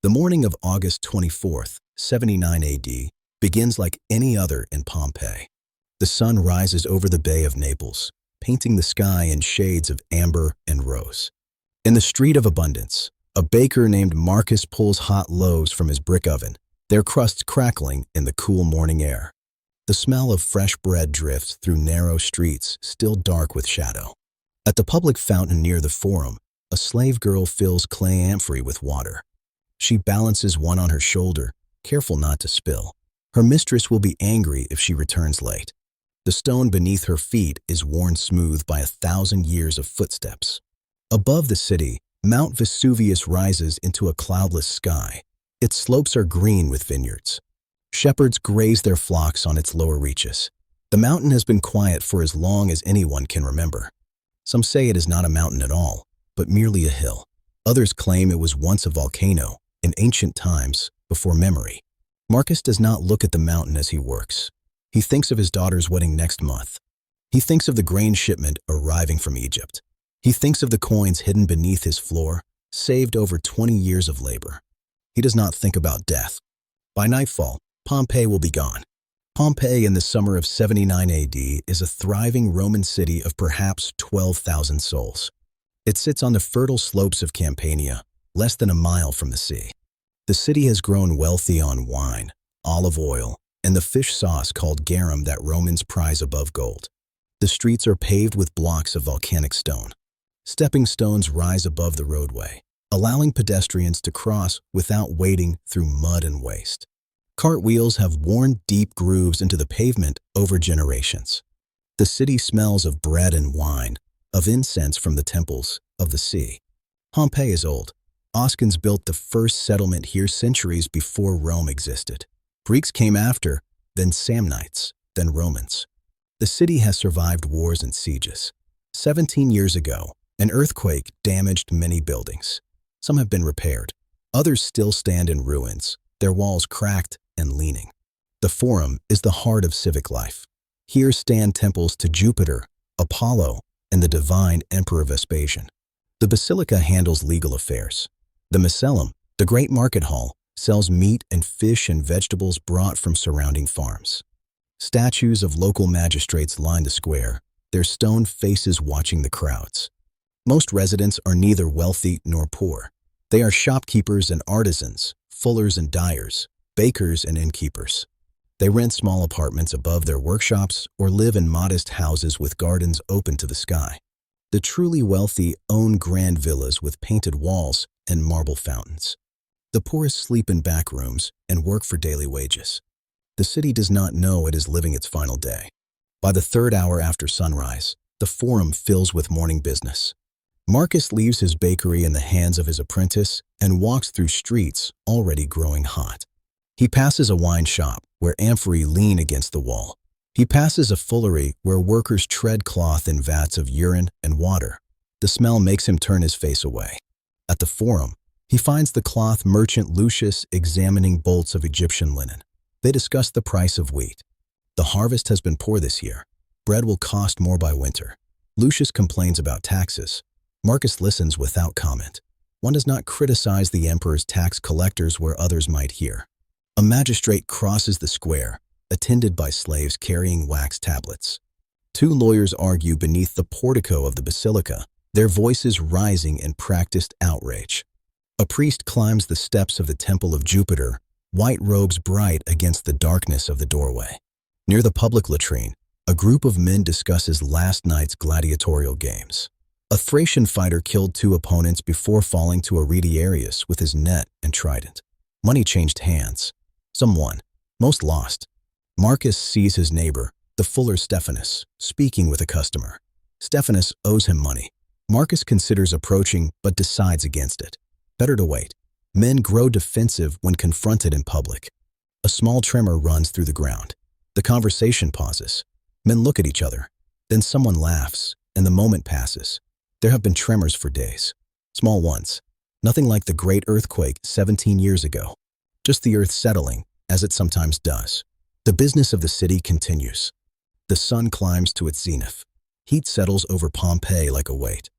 The morning of August 24th, 79 AD, begins like any other in Pompeii. The sun rises over the Bay of Naples, painting the sky in shades of amber and rose. In the street of abundance, a baker named Marcus pulls hot loaves from his brick oven, their crusts crackling in the cool morning air. The smell of fresh bread drifts through narrow streets, still dark with shadow. At the public fountain near the Forum, a slave girl fills clay amphorae with water. She balances one on her shoulder, careful not to spill. Her mistress will be angry if she returns late. The stone beneath her feet is worn smooth by 1,000 years of footsteps. Above the city, Mount Vesuvius rises into a cloudless sky. Its slopes are green with vineyards. Shepherds graze their flocks on its lower reaches. The mountain has been quiet for as long as anyone can remember. Some say it is not a mountain at all, but merely a hill. Others claim it was once a volcano, in ancient times, before memory. Marcus does not look at the mountain as he works. He thinks of his daughter's wedding next month. He thinks of the grain shipment arriving from Egypt. He thinks of the coins hidden beneath his floor, saved over 20 years of labor. He does not think about death. By nightfall, Pompeii will be gone. Pompeii in the summer of 79 AD is a thriving Roman city of perhaps 12,000 souls. It sits on the fertile slopes of Campania, less than a mile from the sea. The city has grown wealthy on wine, olive oil, and the fish sauce called garum that Romans prize above gold. The streets are paved with blocks of volcanic stone. Stepping stones rise above the roadway, allowing pedestrians to cross without wading through mud and waste. Cartwheels have worn deep grooves into the pavement over generations. The city smells of bread and wine, of incense from the temples of the sea. Pompeii is old. Oscans built the first settlement here centuries before Rome existed. Greeks came after, then Samnites, then Romans. The city has survived wars and sieges. 17 years ago, an earthquake damaged many buildings. Some have been repaired. Others still stand in ruins, their walls cracked and leaning. The Forum is the heart of civic life. Here stand temples to Jupiter, Apollo, and the divine Emperor Vespasian. The basilica handles legal affairs. The Macellum, the great market hall, sells meat and fish and vegetables brought from surrounding farms. Statues of local magistrates line the square, their stone faces watching the crowds. Most residents are neither wealthy nor poor. They are shopkeepers and artisans, fullers and dyers, bakers and innkeepers. They rent small apartments above their workshops or live in modest houses with gardens open to the sky. The truly wealthy own grand villas with painted walls and marble fountains. The poorest sleep in back rooms and work for daily wages. The city does not know it is living its final day. By the third hour after sunrise, the Forum fills with morning business. Marcus leaves his bakery in the hands of his apprentice and walks through streets already growing hot. He passes a wine shop where amphorae lean against the wall. He passes a fullery where workers tread cloth in vats of urine and water. The smell makes him turn his face away. At the Forum, he finds the cloth merchant Lucius examining bolts of Egyptian linen. They discuss the price of wheat. The harvest has been poor this year. Bread will cost more by winter. Lucius complains about taxes. Marcus listens without comment. One does not criticize the emperor's tax collectors where others might hear. A magistrate crosses the square, attended by slaves carrying wax tablets. Two lawyers argue beneath the portico of the basilica, their voices rising in practiced outrage. A priest climbs the steps of the temple of Jupiter, white robes bright against the darkness of the doorway. Near the public latrine, a group of men discusses last night's gladiatorial games. A Thracian fighter killed 2 opponents before falling to Aridiarius with his net and trident. Money changed hands. Some won, most lost. Marcus sees his neighbor, the fuller Stephanus, speaking with a customer. Stephanus owes him money. Marcus considers approaching but decides against it. Better to wait. Men grow defensive when confronted in public. A small tremor runs through the ground. The conversation pauses. Men look at each other. Then someone laughs, and the moment passes. There have been tremors for days. Small ones. Nothing like the great earthquake 17 years ago. Just the earth settling, as it sometimes does. The business of the city continues. The sun climbs to its zenith. Heat settles over Pompeii like a weight.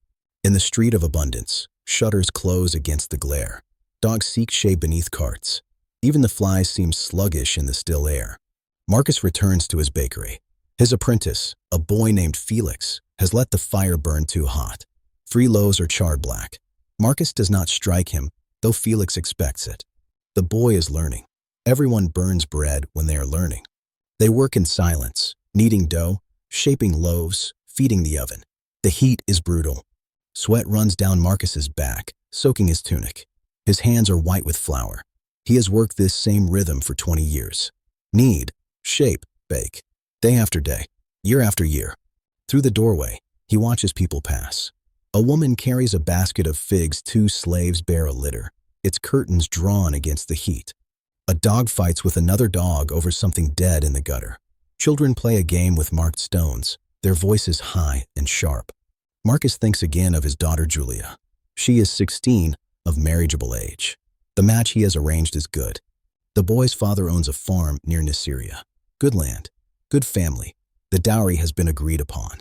In the street of abundance, shutters close against the glare. Dogs seek shade beneath carts. Even the flies seem sluggish in the still air. Marcus returns to his bakery. His apprentice, a boy named Felix, has let the fire burn too hot. 3 loaves are charred black. Marcus does not strike him, though Felix expects it. The boy is learning. Everyone burns bread when they are learning. They work in silence, kneading dough, shaping loaves, feeding the oven. The heat is brutal. Sweat runs down Marcus's back, soaking his tunic. His hands are white with flour. He has worked this same rhythm for 20 years. Knead, shape, bake. Day after day, year after year. Through the doorway, he watches people pass. A woman carries a basket of figs. 2 slaves bear a litter, its curtains drawn against the heat. A dog fights with another dog over something dead in the gutter. Children play a game with marked stones, their voices high and sharp. Marcus thinks again of his daughter Julia. She is 16, of marriageable age. The match he has arranged is good. The boy's father owns a farm near Nicaea. Good land, good family. The dowry has been agreed upon.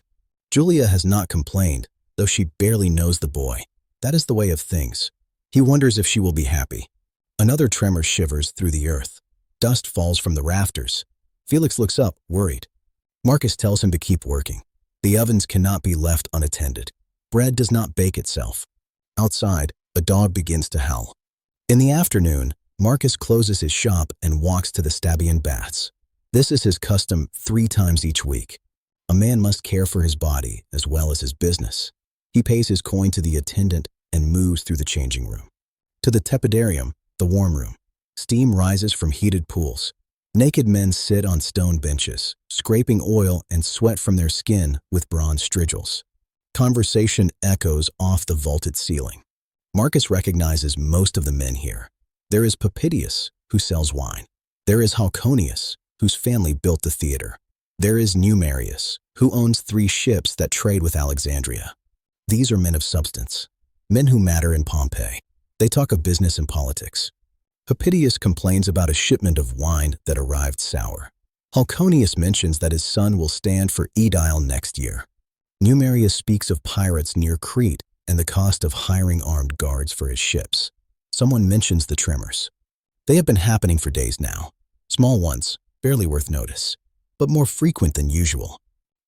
Julia has not complained, though she barely knows the boy. That is the way of things. He wonders if she will be happy. Another tremor shivers through the earth. Dust falls from the rafters. Felix looks up, worried. Marcus tells him to keep working. The ovens cannot be left unattended. Bread does not bake itself. Outside, a dog begins to howl. In the afternoon, Marcus closes his shop and walks to the Stabian baths. This is his custom 3 times each week. A man must care for his body as well as his business. He pays his coin to the attendant and moves through the changing room. To the tepidarium, the warm room. Steam rises from heated pools. Naked men sit on stone benches, scraping oil and sweat from their skin with bronze strigils. Conversation echoes off the vaulted ceiling. Marcus recognizes most of the men here. There is Pompeii, who sells wine. There is Halconius, whose family built the theater. There is Numerius, who owns 3 ships that trade with Alexandria. These are men of substance, men who matter in Pompeii. They talk of business and politics. Pompeii complains about a shipment of wine that arrived sour. Halconius mentions that his son will stand for Edile next year. Numerius speaks of pirates near Crete and the cost of hiring armed guards for his ships. Someone mentions the tremors. They have been happening for days now. Small ones, barely worth notice, but more frequent than usual.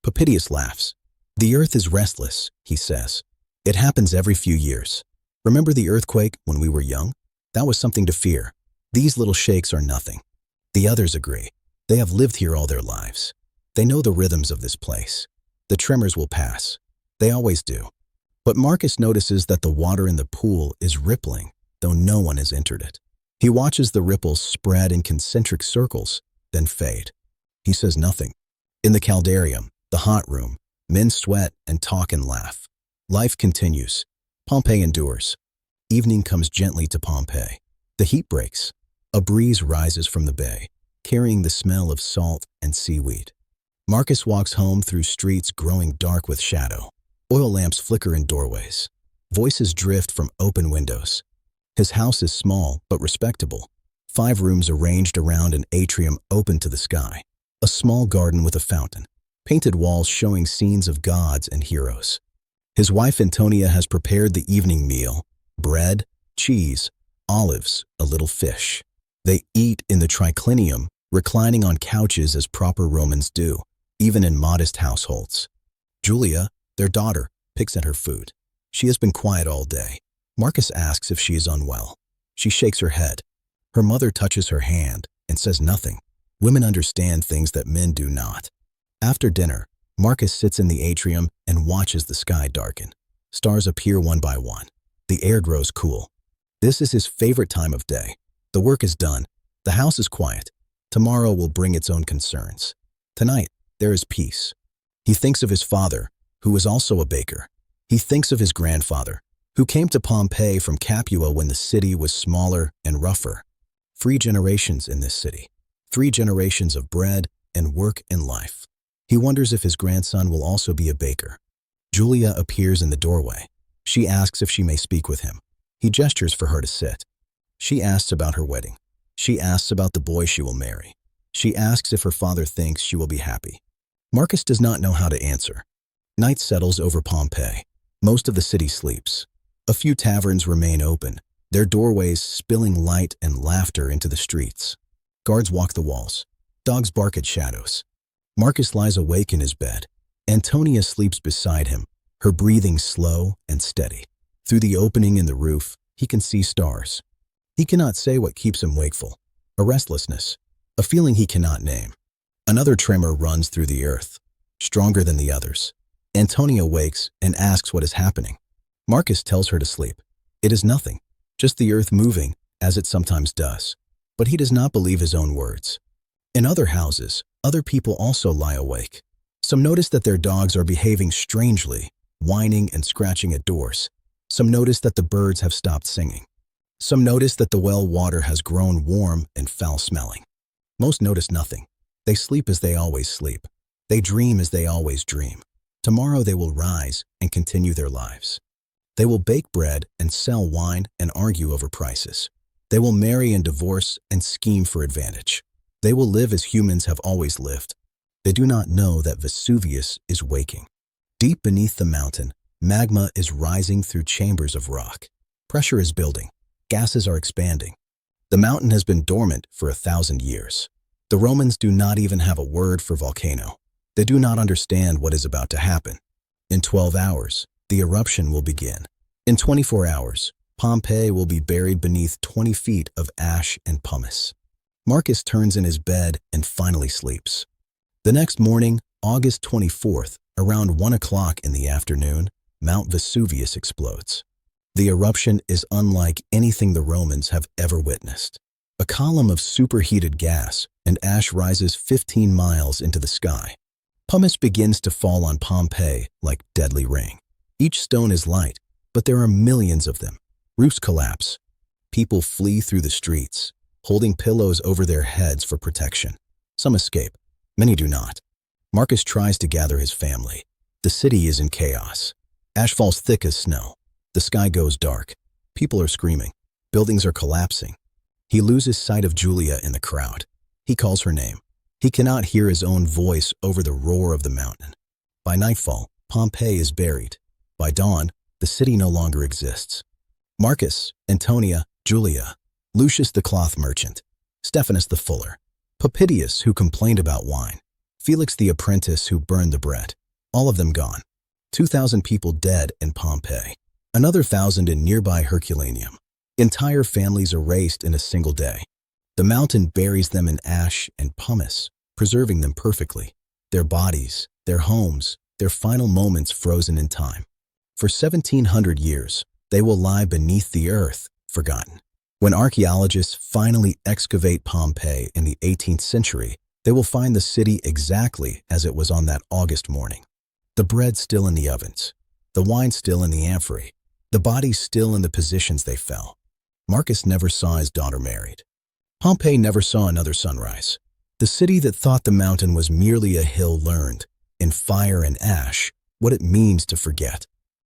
Pompeii laughs. The earth is restless, he says. It happens every few years. Remember the earthquake when we were young? That was something to fear. These little shakes are nothing. The others agree. They have lived here all their lives. They know the rhythms of this place. The tremors will pass. They always do. But Marcus notices that the water in the pool is rippling, though no one has entered it. He watches the ripples spread in concentric circles, then fade. He says nothing. In the caldarium, the hot room, men sweat and talk and laugh. Life continues. Pompeii endures. Evening comes gently to Pompeii. The heat breaks. A breeze rises from the bay, carrying the smell of salt and seaweed. Marcus walks home through streets growing dark with shadow. Oil lamps flicker in doorways. Voices drift from open windows. His house is small but respectable. 5 rooms arranged around an atrium open to the sky. A small garden with a fountain. Painted walls showing scenes of gods and heroes. His wife Antonia has prepared the evening meal. Bread, cheese, olives, a little fish. They eat in the triclinium, reclining on couches as proper Romans do, even in modest households. Julia, their daughter, picks at her food. She has been quiet all day. Marcus asks if she is unwell. She shakes her head. Her mother touches her hand and says nothing. Women understand things that men do not. After dinner, Marcus sits in the atrium and watches the sky darken. Stars appear one by one. The air grows cool. This is his favorite time of day. The work is done. The house is quiet. Tomorrow will bring its own concerns. Tonight, there is peace. He thinks of his father, who was also a baker. He thinks of his grandfather, who came to Pompeii from Capua when the city was smaller and rougher. 3 generations in this city. 3 generations of bread and work and life. He wonders if his grandson will also be a baker. Julia appears in the doorway. She asks if she may speak with him. He gestures for her to sit. She asks about her wedding. She asks about the boy she will marry. She asks if her father thinks she will be happy. Marcus does not know how to answer. Night settles over Pompeii. Most of the city sleeps. A few taverns remain open. their doorways spilling light and laughter into the streets. Guards walk the walls. Dogs bark at shadows. Marcus lies awake in his bed. Antonia sleeps beside him, her breathing slow and steady. Through the opening in the roof, he can see stars. He cannot say what keeps him wakeful. A restlessness, a feeling he cannot name. Another tremor runs through the earth, stronger than the others. Antonia wakes and asks what is happening. Marcus tells her to sleep. It is nothing, just the earth moving, as it sometimes does. But he does not believe his own words. In other houses, other people also lie awake. Some notice that their dogs are behaving strangely, whining and scratching at doors. Some notice that the birds have stopped singing. Some notice that the well water has grown warm and foul-smelling. Most notice nothing. They sleep as they always sleep. They dream as they always dream. Tomorrow they will rise and continue their lives. They will bake bread and sell wine and argue over prices. They will marry and divorce and scheme for advantage. They will live as humans have always lived. They do not know that Vesuvius is waking. Deep beneath the mountain, magma is rising through chambers of rock. Pressure is building. Gases are expanding. The mountain has been dormant for 1,000 years. The Romans do not even have a word for volcano. They do not understand what is about to happen. In 12 hours, the eruption will begin. In 24 hours, Pompeii will be buried beneath 20 feet of ash and pumice. Marcus turns in his bed and finally sleeps. The next morning, August 24th, around 1 o'clock in the afternoon, Mount Vesuvius explodes. The eruption is unlike anything the Romans have ever witnessed. A column of superheated gas and ash rises 15 miles into the sky. Pumice begins to fall on Pompeii like deadly rain. Each stone is light, but there are millions of them. Roofs collapse. People flee through the streets, holding pillows over their heads for protection. Some escape. Many do not. Marcus tries to gather his family. The city is in chaos. Ash falls thick as snow. The sky goes dark. People are screaming. Buildings are collapsing. He loses sight of Julia in the crowd. He calls her name. He cannot hear his own voice over the roar of the mountain. By nightfall, Pompeii is buried. By dawn, the city no longer exists. Marcus, Antonia, Julia, Lucius the cloth merchant, Stephanus the fuller, Papidius who complained about wine, Felix the apprentice who burned the bread, all of them gone. 2,000 people dead in Pompeii, another 1,000 in nearby Herculaneum. Entire families erased in a single day. The mountain buries them in ash and pumice, preserving them perfectly. Their bodies, their homes, their final moments frozen in time. For 1,700 years, they will lie beneath the earth, forgotten. When archaeologists finally excavate Pompeii in the 18th century, they will find the city exactly as it was on that August morning. The bread still in the ovens, the wine still in the amphory, the bodies still in the positions they fell. Marcus never saw his daughter married. Pompeii never saw another sunrise. The city that thought the mountain was merely a hill learned, in fire and ash, what it means to forget.